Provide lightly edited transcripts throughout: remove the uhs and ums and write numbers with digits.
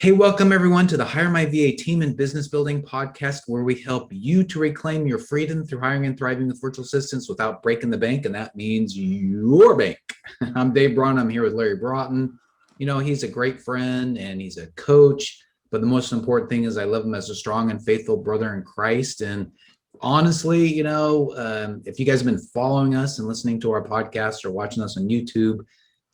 Hey, welcome everyone to the Hire My VA Team and Business Building Podcast, where we help you to reclaim your freedom through hiring and thriving with virtual assistants without breaking the bank, and that means your bank. I'm Dave Braun. I'm here with Larry Broughton. You know, he's a great friend and he's a coach, but the most important thing is I love him as a strong and faithful brother in Christ. And honestly, if you guys have been following us and listening to our podcast or watching us on YouTube,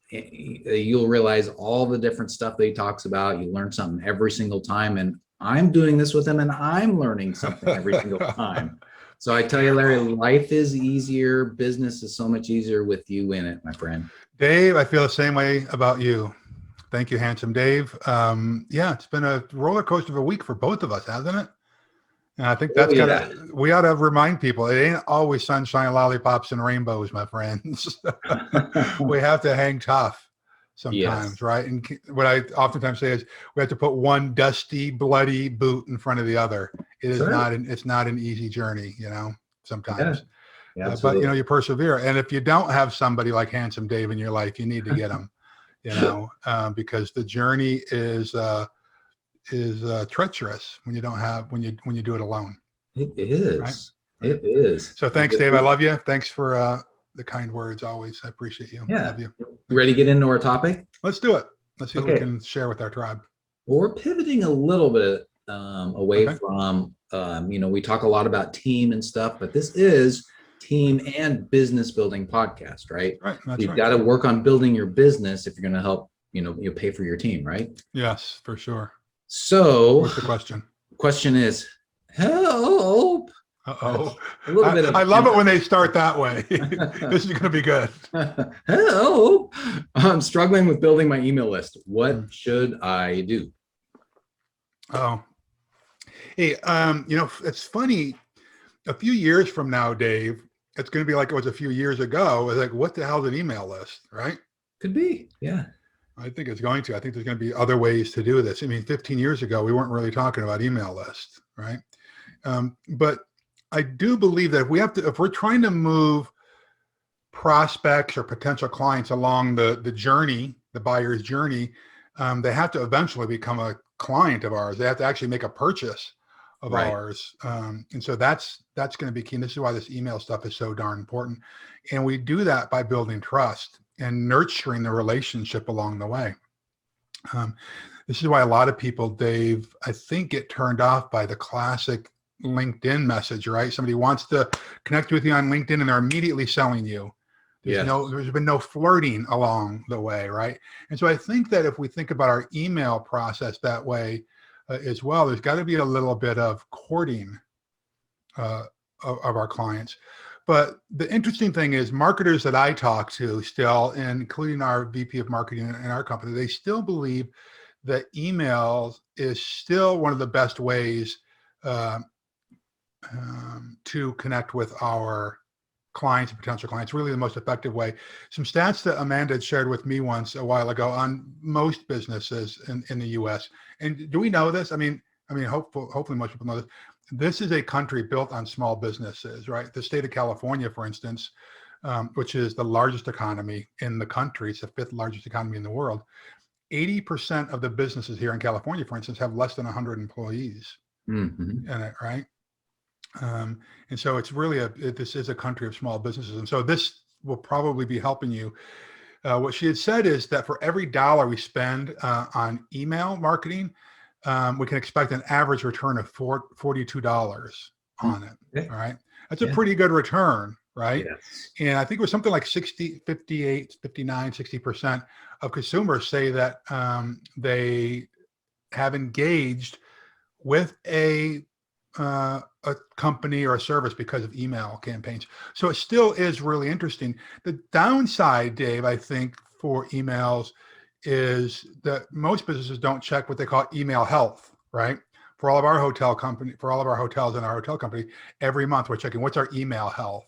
you'll realize all the different stuff that he talks about. You learn something every single time, and I'm doing this with him and I'm learning something every single time. So I tell you, Larry, life is easier, business is so much easier with you in it, my friend. Dave, I feel the same way about you. Thank you, handsome Dave. It's been a roller coaster of a week for both of us, hasn't it? And I think that's we ought to remind people, it ain't always sunshine, lollipops, and rainbows, my friends. We have to hang tough sometimes, yes. Right? And what I oftentimes say is we have to put one dusty, bloody boot in front of the other. It is it's not an easy journey, sometimes. Yeah, but, you persevere. And if you don't have somebody like handsome Dave in your life, you need to get him, because the journey is treacherous when you do it alone. It is. Right? It is. So thanks, Dave. I love you. Thanks for the kind words always. I appreciate you. Yeah. I love you. Ready to get into our topic? Let's do it. Let's see what we can share with our tribe. Well, we're pivoting a little bit away from, we talk a lot about team and stuff, but this is team and business building podcast, right? Right. You've got to work on building your business if you're going to help, you pay for your team, right? Yes, for sure. So what's the question? Question is, help. Uh-oh. I love it when they start that way. This is going to be good. Help. I'm struggling with building my email list. What should I do? Oh, hey, it's funny. A few years from now, Dave, it's going to be like it was a few years ago. It's like, what the hell is an email list, right? Could be, yeah. I think it's going to. I think there's going to be other ways to do this. I mean, 15 years ago, we weren't really talking about email lists, right? But I do believe that if we're trying to move prospects or potential clients along the journey, the buyer's journey, they have to eventually become a client of ours. They have to actually make a purchase of ours. And so that's going to be key. And this is why this email stuff is so darn important. And we do that by building trust and nurturing the relationship along the way. This is why a lot of people, Dave, I think get turned off by the classic LinkedIn message, right? Somebody wants to connect with you on LinkedIn and they're immediately selling you. There's been no flirting along the way, right? And so I think that if we think about our email process that way as well, there's got to be a little bit of courting of our clients. But the interesting thing is marketers that I talk to still, including our VP of marketing in our company, they still believe that email is still one of the best ways to connect with our clients and potential clients, really the most effective way. Some stats that Amanda had shared with me once a while ago on most businesses in the US. And do we know this? I mean, hopefully most people know this. This is a country built on small businesses, right? The state of California, for instance, which is the largest economy in the country, it's the 5th largest economy in the world. 80% of the businesses here in California, for instance, have less than 100 employees in it, right? And so it's really this is a country of small businesses. And so this will probably be helping you. What she had said is that for every dollar we spend on email marketing, we can expect an average return of $42 on it. Okay. All right. That's a pretty good return, right? Yes. And I think it was something like 60% of consumers say that they have engaged with a company or a service because of email campaigns. So it still is really interesting. The downside, Dave, I think for emails is that most businesses don't check what they call email health, right? For all of our hotels in our hotel company, every month we're checking what's our email health.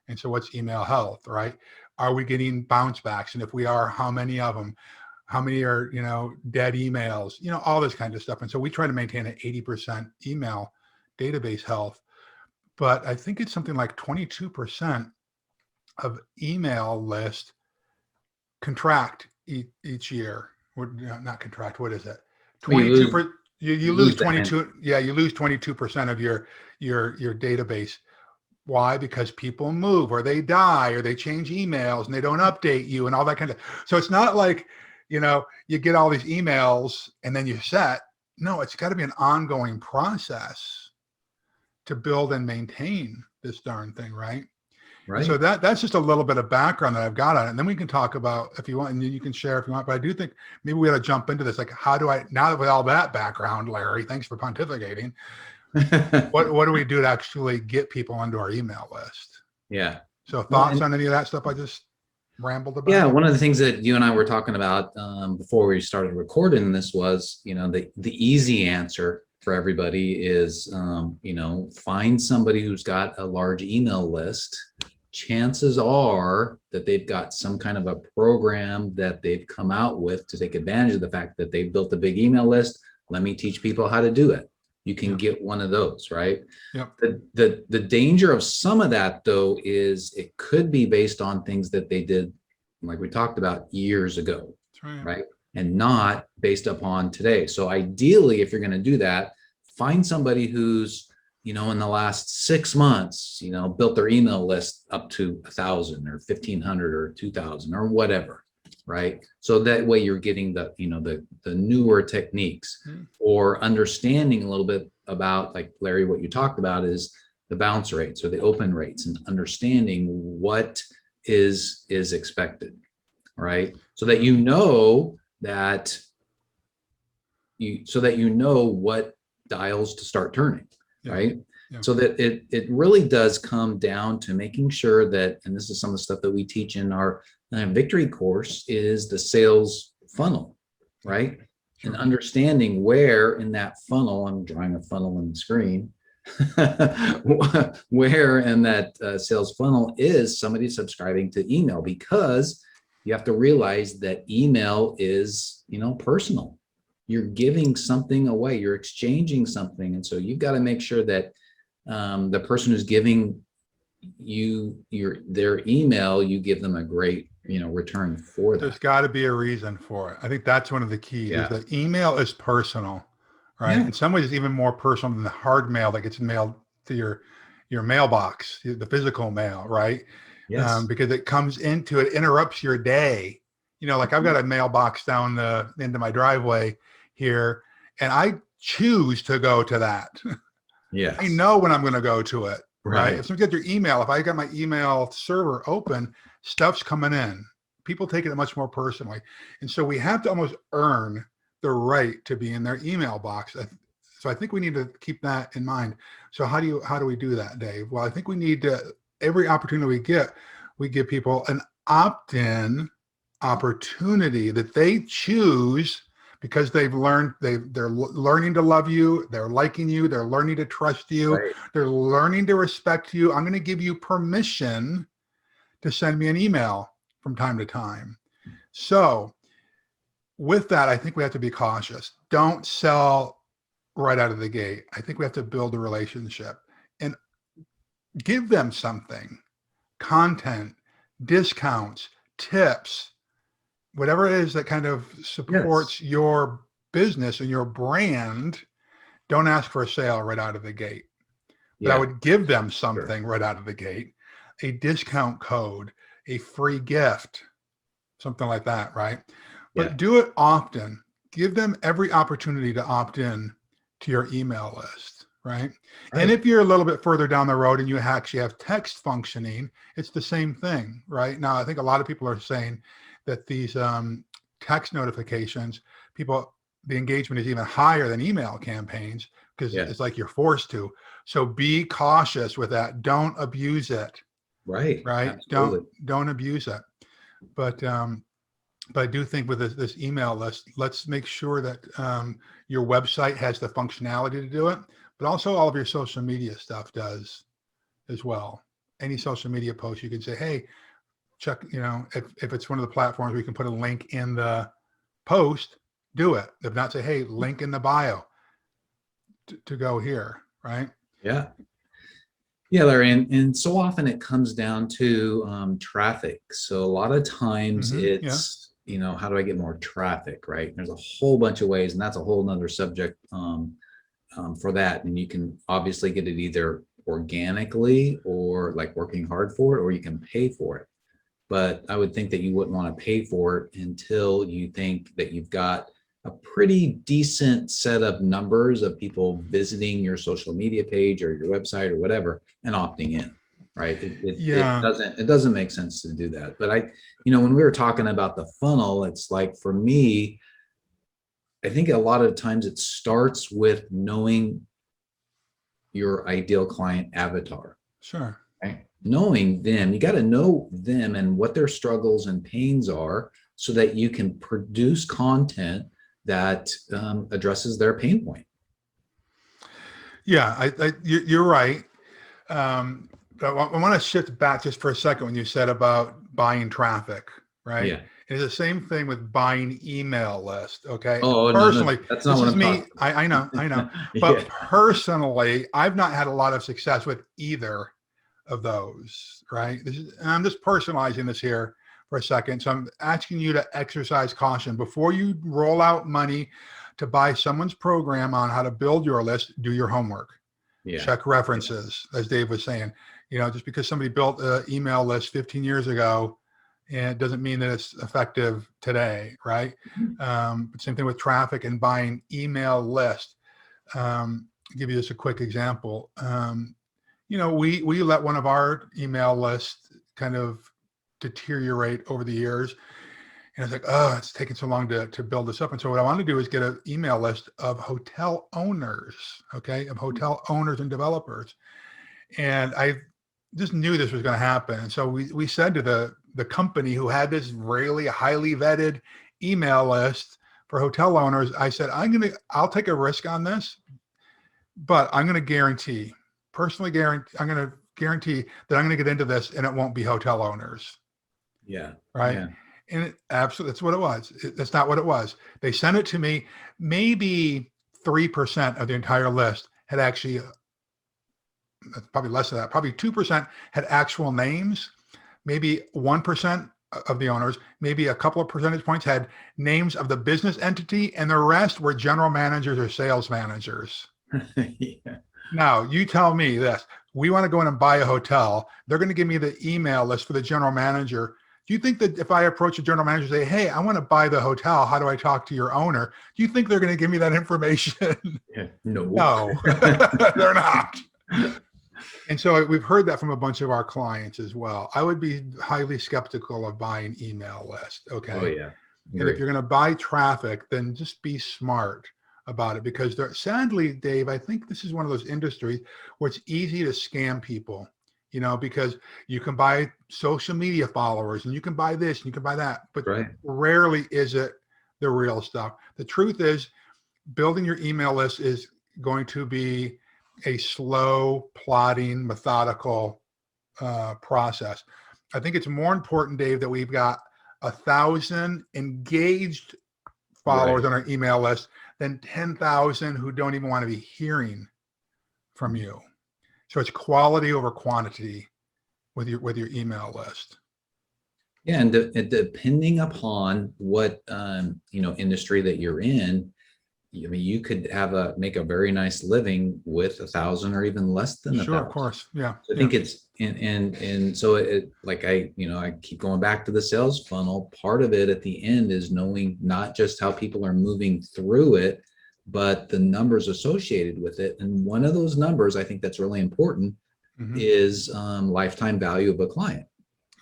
And so what's email health, right? Are we getting bounce backs? And if we are, how many of them? How many are, dead emails, all this kind of stuff. And so we try to maintain an 80% email database health, but I think it's something like 22% of email lists contract each year. Not contract, what is it? Well, 22%. You lose that 22. Yeah, you lose 22% of your database. Why? Because people move or they die or they change emails and they don't update you and all that kind of. So it's not like, you get all these emails and then you're set. No, it's got to be an ongoing process to build and maintain this darn thing, right? right. So that's just a little bit of background that I've got on it. And then we can talk about, if you want, and you can share if you want, but I do think maybe we got to jump into this. Like, how do I, now that with all that background, Larry, thanks for pontificating. What do we do to actually get people onto our email list? Yeah. So thoughts on any of that stuff I just rambled about? Yeah. One of the things that you and I were talking about before we started recording this was, the easy answer for everybody is, find somebody who's got a large email list. Chances are that they've got some kind of a program that they've come out with to take advantage of the fact that they've built a big email list. Let me teach people how to do it. You can get one of those, right? Yep. The danger of some of that, though, is it could be based on things that they did, like we talked about, years ago, right? And not based upon today. So ideally, if you're going to do that, find somebody who's, in the last 6 months, built their email list up to 1,000 or 1,500 or 2,000 or whatever, right? So that way you're getting the newer techniques or understanding a little bit about, like Larry, what you talked about is the bounce rates or the open rates and understanding what is expected, right? So that what dials to start turning, right? Yeah. So that it really does come down to making sure that, and this is some of the stuff that we teach in our victory course, is the sales funnel, right? Sure. And understanding where in that funnel, I'm drawing a funnel on the screen, where in that sales funnel is somebody subscribing to email, because you have to realize that email is, personal. You're giving something away, you're exchanging something. And so you've got to make sure that the person who's giving you their email, you give them a great, return for that. There's got to be a reason for it. I think that's one of the keys is that email is personal, right? Yeah. In some ways, it's even more personal than the hard mail that gets mailed to your mailbox, the physical mail, right? Yes. Because it comes into, it interrupts your day. Like I've got a mailbox down the end of my driveway here, and I choose to go to that. Yes. I know when I'm going to go to it, right? Right. If somebody gets your email, if I got my email server open, stuff's coming in. People take it much more personally. And so we have to almost earn the right to be in their email box. So I think we need to keep that in mind. So how do we do that, Dave? Well, I think we need to, every opportunity we give people an opt-in opportunity that they choose, because they've learned, they're learning to love you, they're liking you, they're learning to trust you, right. They're learning to respect you. I'm going to give you permission to send me an email from time to time. So with that, I think we have to be cautious. Don't sell right out of the gate. I think we have to build a relationship and give them something, content, discounts, tips, whatever it is that kind of supports your business and your brand. Don't ask for a sale right out of the gate. But I would give them something right out of the gate, a discount code, a free gift, something like that, right? But do it often. Give them every opportunity to opt in to your email list, right? And if you're a little bit further down the road and you actually have text functioning, it's the same thing, right? Now, I think a lot of people are saying that these text notifications, the engagement is even higher than email campaigns because it's like you're forced to. So be cautious with that. Don't abuse it. Right. Don't abuse it. But I do think with this email list, let's make sure that your website has the functionality to do it, but also all of your social media stuff does as well. Any social media post, you can say, hey, check, if it's one of the platforms we can put a link in the post, do it. If not, say, hey, link in the bio to go here, right? Yeah. Yeah, Larry, and so often it comes down to traffic. So a lot of times it's how do I get more traffic, right? There's a whole bunch of ways, and that's a whole nother subject for that. And you can obviously get it either organically or like working hard for it, or you can pay for it. But I would think that you wouldn't want to pay for it until you think that you've got a pretty decent set of numbers of people visiting your social media page or your website or whatever and opting in, right? It doesn't make sense to do that. But when we were talking about the funnel, it's like, for me, I think a lot of times it starts with knowing your ideal client avatar. Sure. Right? Knowing them, you got to know them and what their struggles and pains are so that you can produce content that addresses their pain point. Yeah, you're right. I want to shift back just for a second when you said about buying traffic, right? Yeah. It's the same thing with buying email list. Okay. Oh, personally, no, that's not what I'm talking about. I know. Yeah. But personally, I've not had a lot of success with either of those, right? I'm just personalizing this here for a second. So I'm asking you to exercise caution before you roll out money to buy someone's program on how to build your list. Do your homework. Yeah. Check references, as Dave was saying. Just because somebody built an email list 15 years ago, and it doesn't mean that it's effective today, right? But same thing with traffic and buying email list. I'll give you just a quick example. We let one of our email lists kind of deteriorate over the years. And it's like, oh, it's taking so long to build this up. And so what I want to do is get an email list of hotel owners, of hotel owners and developers. And I just knew this was going to happen. And so we said to the company who had this really highly vetted email list for hotel owners, I said, I'll take a risk on this, but I'm going to personally guarantee that I'm going to get into this and it won't be hotel owners. Yeah. Right. Yeah. And that's what it was. That's not what it was. They sent it to me. Maybe 3% of the entire list had actually, probably less than that, probably 2% had actual names. Maybe 1% of the owners, maybe a couple of percentage points had names of the business entity, and the rest were general managers or sales managers. Yeah. Now, you tell me this. We want to go in and buy a hotel. They're going to give me the email list for the general manager. Do you think that if I approach a general manager and say, hey, I want to buy the hotel, how do I talk to your owner? Do you think they're going to give me that information? Yeah. No. No, they're not. And so we've heard that from a bunch of our clients as well. I would be highly skeptical of buying email lists. Okay. Oh, yeah. And if you're going to buy traffic, then just be smart about it, because sadly, Dave, I think this is one of those industries where it's easy to scam people. Because you can buy social media followers and you can buy this and you can buy that, but rarely is it the real stuff. The truth is, building your email list is going to be a slow, plodding, methodical process. I think it's more important, Dave, that we've got 1,000 engaged followers on our email list than 10,000 who don't even want to be hearing from you. So it's quality over quantity with your email list. Yeah, and depending upon what industry that you're in, you could make a very nice living with 1,000 or even less than 1,000. Sure, of course, yeah. I think it's and so it like I keep going back to the sales funnel. Part of it at the end is knowing not just how people are moving through it, but the numbers associated with it. And one of those numbers I think that's really important is lifetime value of a client.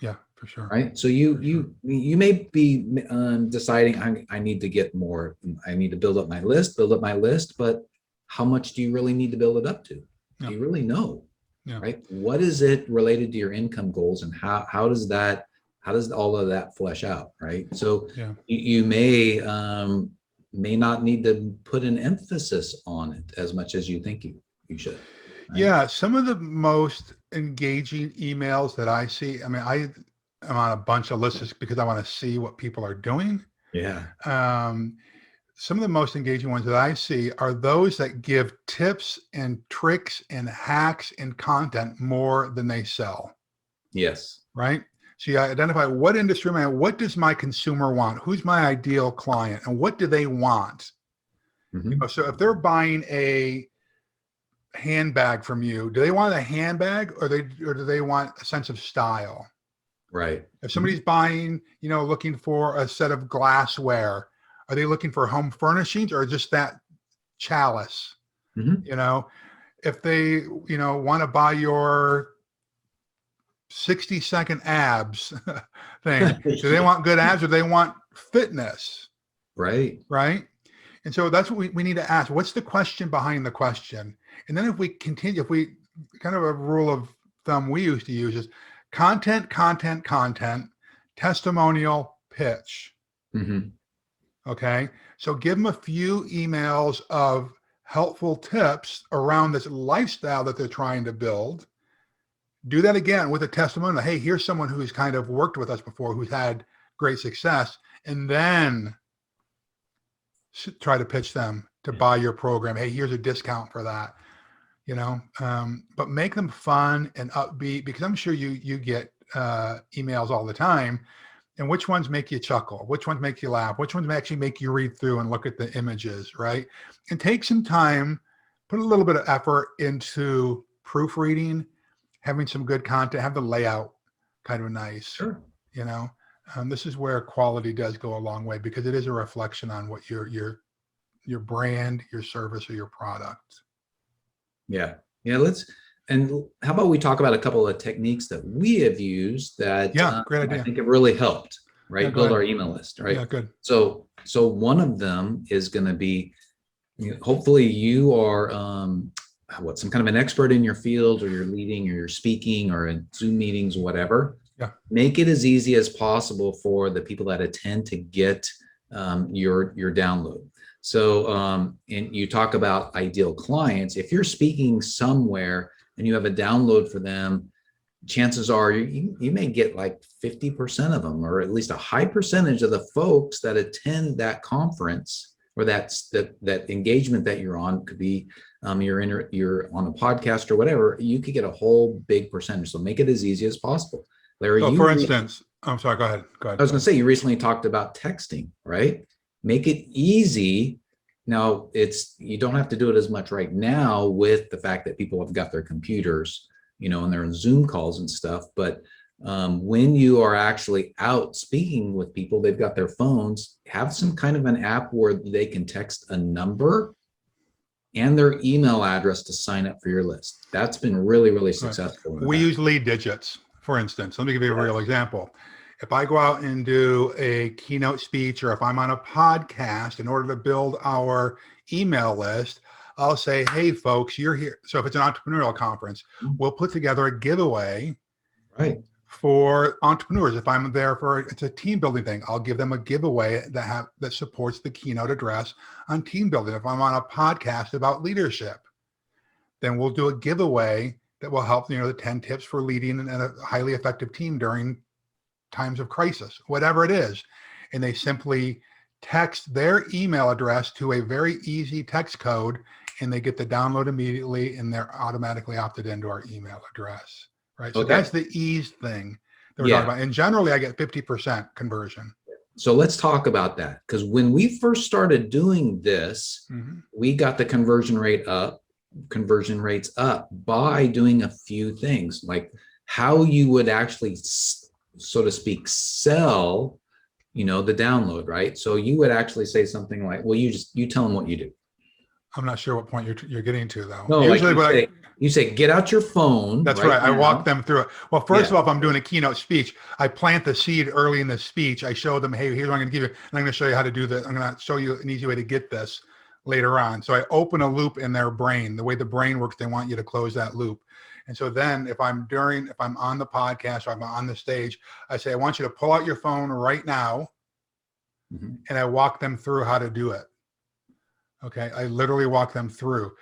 Yeah, for sure. Right. So you may be deciding I need to get more. I need to build up my list, but how much do you really need to build it up to? Do you really know? Yeah. Right. What is it related to your income goals, and how does all of that flesh out? Right. So you may not need to put an emphasis on it as much as you think you should. Right? Yeah. Some of the most engaging emails that I see, I'm on a bunch of lists because I want to see what people are doing. Yeah. Some of the most engaging ones that I see are those that give tips and tricks and hacks and content more than they sell. Yes. Right. So you identify what industry am I in, what does my consumer want? Who's my ideal client and what do they want? So if they're buying a handbag from you, do they want a handbag or do they want a sense of style? Right. If somebody's buying, looking for a set of glassware, are they looking for home furnishings or just that chalice? If they, want to buy your 60-second abs thing, do they want good abs or do they want fitness? Right. Right. And so that's what we need to ask. What's the question behind the question? And then if we kind of a rule of thumb we used to use is content, testimonial, pitch. Okay. So give them a few emails of helpful tips around this lifestyle that they're trying to build. Do that again with a testimonial. Hey, here's someone who's kind of worked with us before, who's had great success. And then try to pitch them to buy your program. Hey, here's a discount for that, but make them fun and upbeat, because I'm sure you get emails all the time. And which ones make you chuckle? Which ones make you laugh? Which ones actually make you read through and look at the images, right? And take some time, put a little bit of effort into proofreading, having some good content, have the layout kind of nice. Sure. This is where quality does go a long way, because it is a reflection on what your brand, your service, or your product. Yeah. And how about we talk about a couple of techniques that we have used that great idea. I think have really helped, right? Yeah, Build our email list, right? Yeah, good. So one of them is going to be, hopefully you are some kind of an expert in your field, or you're leading, or you're speaking, or in Zoom meetings, whatever. Yeah. Make it as easy as possible for the people that attend to get your download. So, and you talk about ideal clients. If you're speaking somewhere and you have a download for them, chances are you may get like 50% of them, or at least a high percentage of the folks that attend that conference, or that engagement that you're on. Could be you're on a podcast or whatever. You could get a whole big percentage. So make it as easy as possible. Larry, so for instance, I'm sorry, go ahead. I was going to say, you recently talked about texting, right? Make it easy. Now, you don't have to do it as much right now with the fact that people have got their computers, and they're in Zoom calls and stuff. But when you are actually out speaking with people, they've got their phones, have some kind of an app where they can text a number and their email address to sign up for your list. That's been really, really successful. Right. We use lead digits, for instance. Let me give you a real example. If I go out and do a keynote speech, or if I'm on a podcast, in order to build our email list, I'll say, hey, folks, you're here. So if it's an entrepreneurial conference, we'll put together a giveaway for entrepreneurs. If I'm there it's a team building thing, I'll give them a giveaway that supports the keynote address on team building. If I'm on a podcast about leadership, then we'll do a giveaway that will help, the 10 tips for leading a highly effective team during times of crisis, whatever it is. And they simply text their email address to a very easy text code, and they get the download immediately, and they're automatically opted into our email address, right? So that's the ease thing that we're talking about. And generally I get 50% conversion. So let's talk about that, because when we first started doing this, we got the conversion rates up by doing a few things, like how you would actually, so to speak, sell, the download, right? So you would actually say something like, well, you tell them what you do. I'm not sure what point you're getting to, though. No, usually you say, get out your phone. That's right. I walk them through it. Well, first of all, if I'm doing a keynote speech, I plant the seed early in the speech. I show them, hey, here's what I'm going to give you. And I'm going to show you how to do this. I'm going to show you an easy way to get this later on. So I open a loop in their brain. The way the brain works, they want you to close that loop. And so then if I'm on the podcast, or I'm on the stage, I say, I want you to pull out your phone right now. And I walk them through how to do it. Okay. I literally walk them through.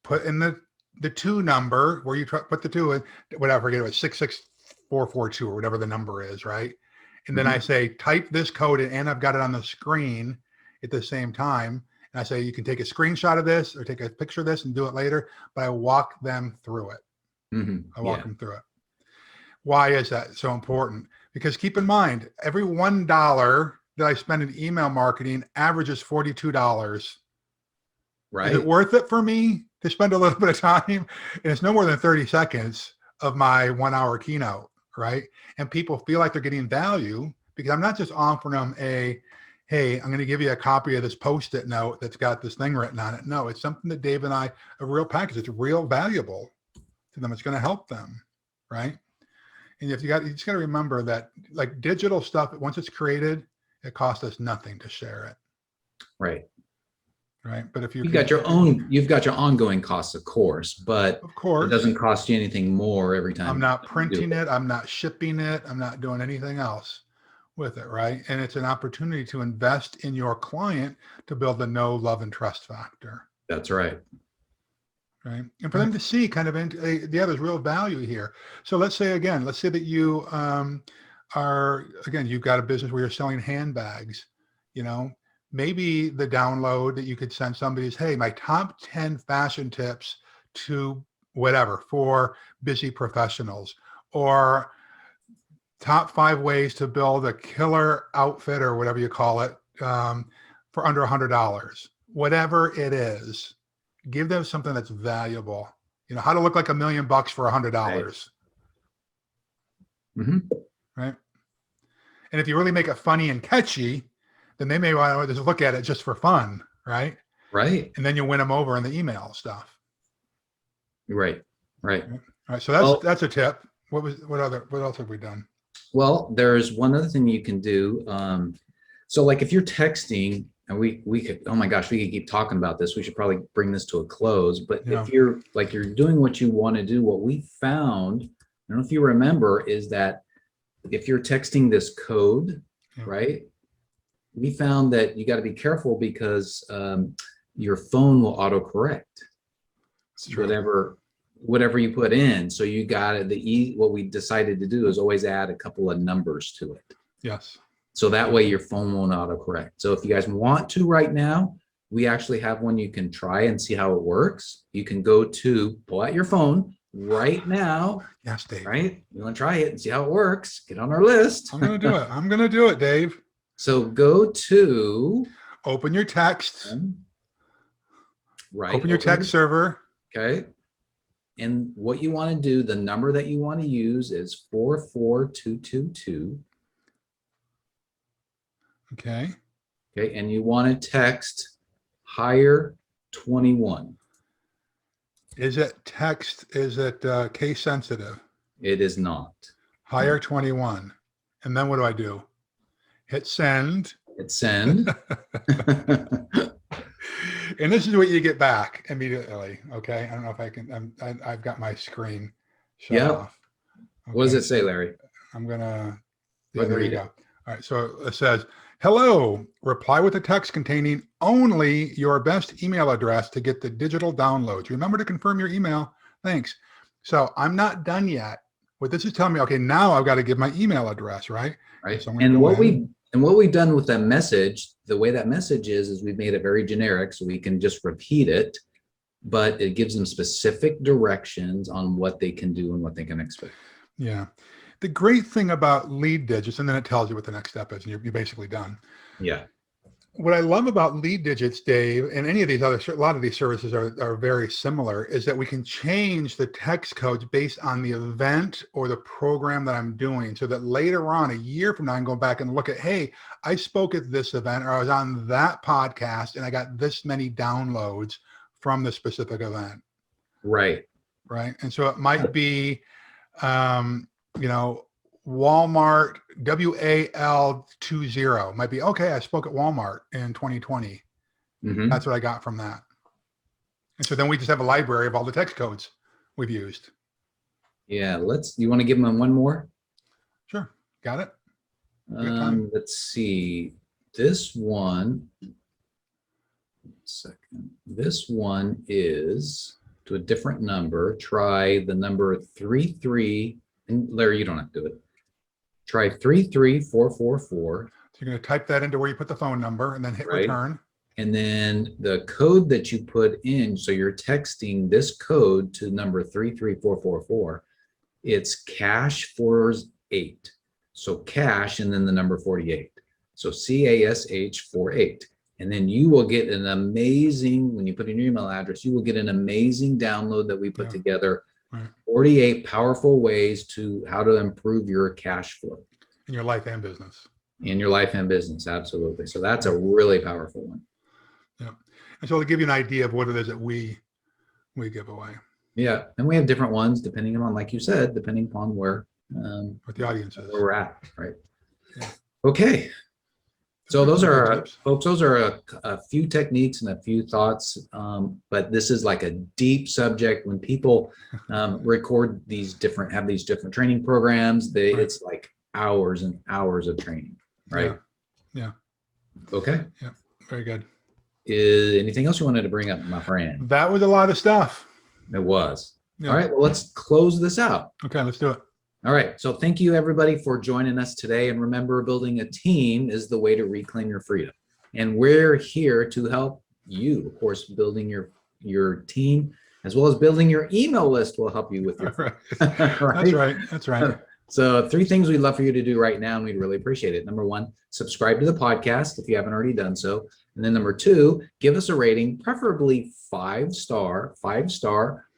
Put in the 2 number where you put the 2 in, whatever, forget it was 66442 or whatever the number is, right? And then I say, type this code in, and I've got it on the screen at the same time. And I say, you can take a screenshot of this or take a picture of this and do it later, but I walk them through it. I walk them through it. Why is that so important? Because keep in mind, every $1 that I spend in email marketing averages $42. Right. Is it worth it for me to spend a little bit of time? And it's no more than 30 seconds of my 1 hour keynote, right? And people feel like they're getting value because I'm not just offering them hey, I'm going to give you a copy of this Post-it note that's got this thing written on it. No, it's something that Dave and I, a real package. It's real valuable to them. It's going to help them, right? And you just got to remember that like digital stuff, once it's created, it costs us nothing to share it. Right. Right. But if you've got your ongoing costs, of course, but of course it doesn't cost you anything more every time. I'm not printing it. I'm not shipping it. I'm not doing anything else with it. Right. And it's an opportunity to invest in your client to build the know, love, and trust factor. That's right. Right. And for them to see kind of, there's real value here. So let's say that you you've got a business where you're selling handbags, maybe the download that you could send somebody is, hey, my top 10 fashion tips to whatever for busy professionals, or top 5 ways to build a killer outfit or whatever you call it for under $100. Whatever it is, give them something that's valuable. How to look like $1 million for $100. Mm-hmm. Right. And if you really make it funny and catchy, then they may want to just look at it just for fun, right? Right. And then you win them over in the email stuff. Right. Right. All right. So that's a tip. What else have we done? Well, there's one other thing you can do. So like if you're texting, and we could, oh my gosh, we could keep talking about this. We should probably bring this to a close. But if you're doing what you want to do, what we found, I don't know if you remember, is that if you're texting this code, right? We found that you got to be careful because your phone will autocorrect whatever you put in. So you got it. What we decided to do is always add a couple of numbers to it. Yes. So that way your phone won't autocorrect. So if you guys want to right now, we actually have one you can try and see how it works. You can pull out your phone right now. Yes, Dave. Right? You want to try it and see how it works? Get on our list. I'm going to do it, Dave. So go to open your text. Right. Open your text server. Okay. And what you want to do, the number that you want to use is 44222. Okay. Okay. And you want to text hire 21. Is it case sensitive? It is not. Hire 21. And then what do I do? Hit send. Hit send. And this is what you get back immediately. Okay. I don't know if I can, I've got my screen shut off. Okay. What does it say, Larry? I'm going to, there you go. All right. So it says, hello, reply with a text containing only your best email address to get the digital downloads. Remember to confirm your email. Thanks. So I'm not done yet. What this is telling me, okay, now I've got to give my email address, right? Right. So And what we've done with that message, the way that message is we've made it very generic so we can just repeat it, but it gives them specific directions on what they can do and what they can expect. Yeah. The great thing about lead digits, and then it tells you what the next step is, and you're basically done. Yeah. What I love about lead digits, Dave, and any of these a lot of these services are very similar, is that we can change the text codes based on the event or the program that I'm doing, so that later on, a year from now, I can go back and look at, hey, I spoke at this event, or I was on that podcast, and I got this many downloads from the specific event. Right. Right. And so it might be, Walmart, WAL20 might be, okay, I spoke at Walmart in 2020. Mm-hmm. That's what I got from that. And so then we just have a library of all the text codes we've used. Yeah. You want to give them one more? Sure. Got it. Let's see. This one, this one is to a different number. Try the number 33. And Larry, you don't have to do it. Try 33444. So you're going to type that into where you put the phone number and then hit return. And then the code that you put in, so you're texting this code to number 33444. It's cash 48. So cash and then the number 48. So CASH 48. And then you will get an amazing, when you put in your email address, you will get an amazing download that we put together. Right. 48 powerful ways to how to improve your cash flow. In your life and business. In your life and business, absolutely. So that's a really powerful one. Yeah. And so to give you an idea of what it is that we give away. Yeah. And we have different ones depending on, like you said, depending upon where what the audience is. Where we're at, right? Yeah. Okay. So those are, tips. folks, those are a few techniques and a few thoughts, but this is like a deep subject. When people record these different, have these different training programs, it's like hours and hours of training, right? Yeah. Okay. Yeah. Very good. Anything else you wanted to bring up, my friend? That was a lot of stuff. It was. Yeah. All right. Well, let's close this out. Okay, let's do it. All right. So thank you, everybody, for joining us today. And remember, building a team is the way to reclaim your freedom. And we're here to help you. Of course, building your team as well as building your email list will help you with your Right. right? That's right. So 3 things we'd love for you to do right now, and we'd really appreciate it. Number 1, subscribe to the podcast if you haven't already done so. And then number 2, give us a rating, preferably 5-star,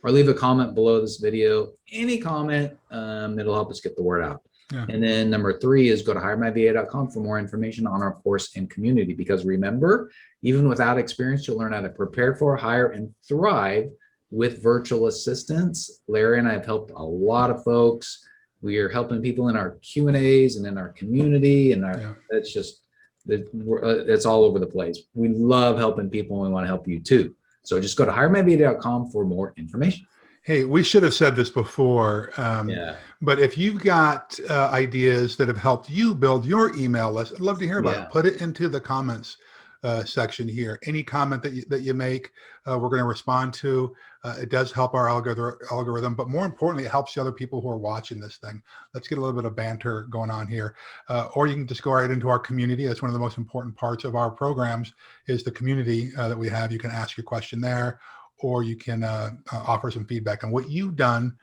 or leave a comment below this video. Any comment, it'll help us get the word out. Yeah. And then number 3 is go to HireMyVA.com for more information on our course and community. Because remember, even without experience, you'll learn how to prepare for, hire, and thrive with virtual assistants. Larry and I have helped a lot of folks. We are helping people in our Q&As and in our community, and it's just, it's all over the place. We love helping people, and we want to help you too. So just go to HireMyVA.com for more information. Hey, we should have said this before, but if you've got ideas that have helped you build your email list, I'd love to hear about it. Put it into the comments section here. Any comment that you make, we're going to respond to. It does help our algorithm, but more importantly, it helps the other people who are watching this thing. Let's get a little bit of banter going on here. Or you can just go right into our community. That's one of the most important parts of our programs is the community that we have. You can ask your question there, or you can offer some feedback on what you've done,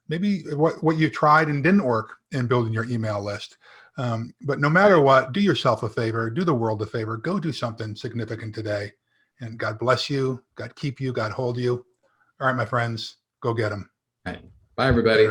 maybe what you tried and didn't work in building your email list. But no matter what, do yourself a favor, do the world a favor, go do something significant today. And God bless you, God keep you, God hold you. All right, my friends, go get them. All right. Bye, everybody.